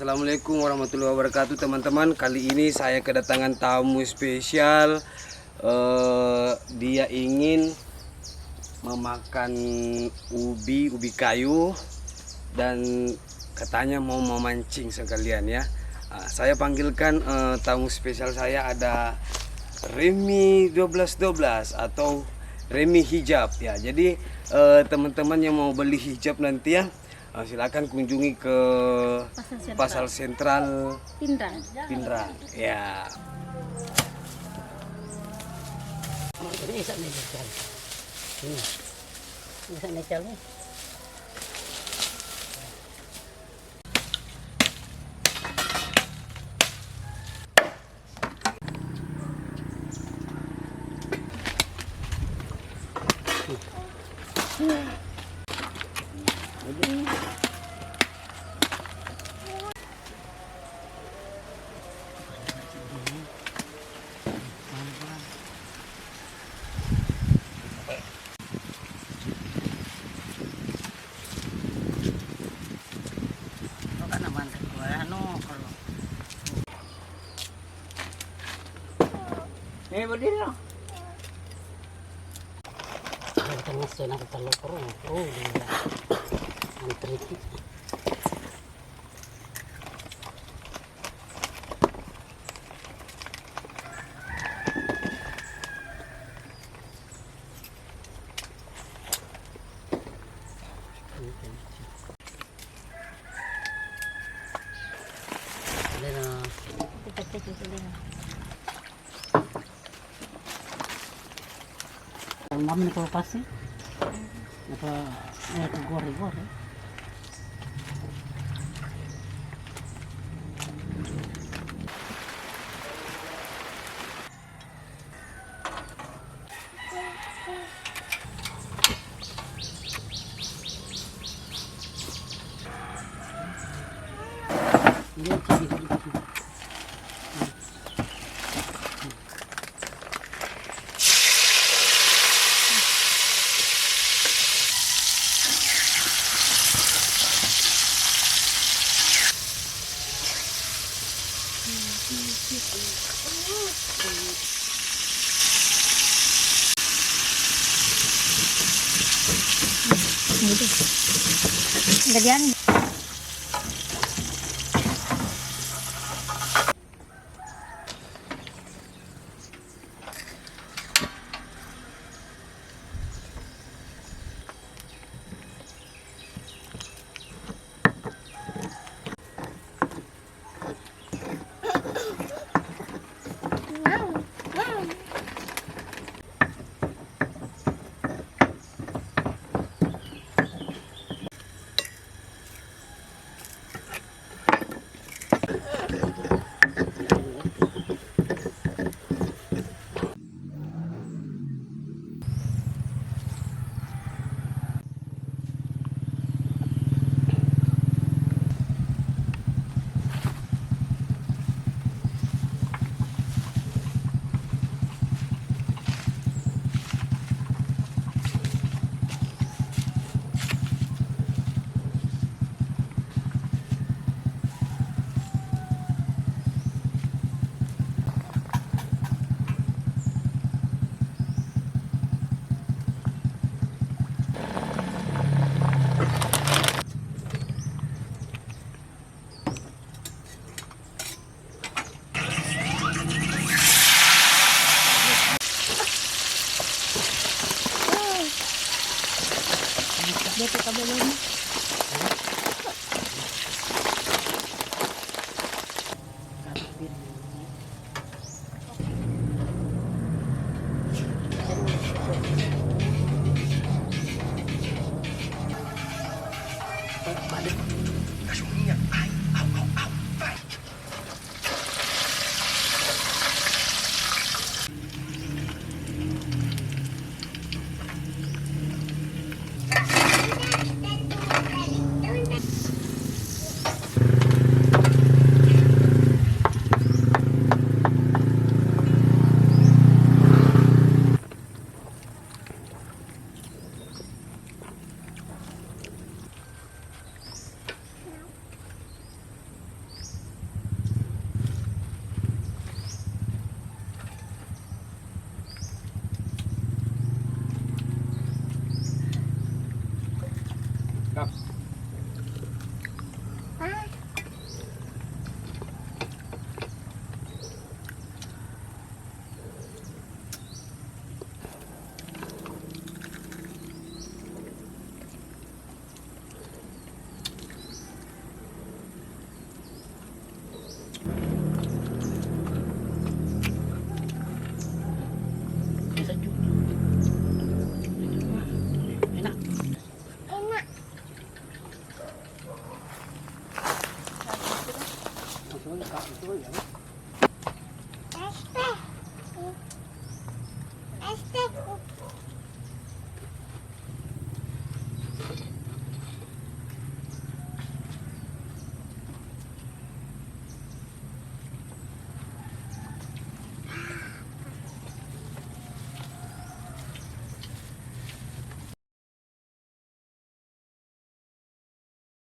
Assalamualaikum warahmatullahi wabarakatuh teman-teman. Kali ini saya kedatangan tamu spesial. Dia ingin memakan ubi kayu dan katanya mau memancing sekalian ya. Saya panggilkan tamu spesial saya, ada Remi 1212 atau Remi Hijab ya. Jadi teman-teman yang mau beli hijab nanti ya, silakan kunjungi ke Pasar Sentral Pindrang ya. Berdiri dong. Kita masuk nak telur kurung. Oh, dia antri. Mami ni kalau pasti, apa itu goreng. Dia cari. Ganyan. Este,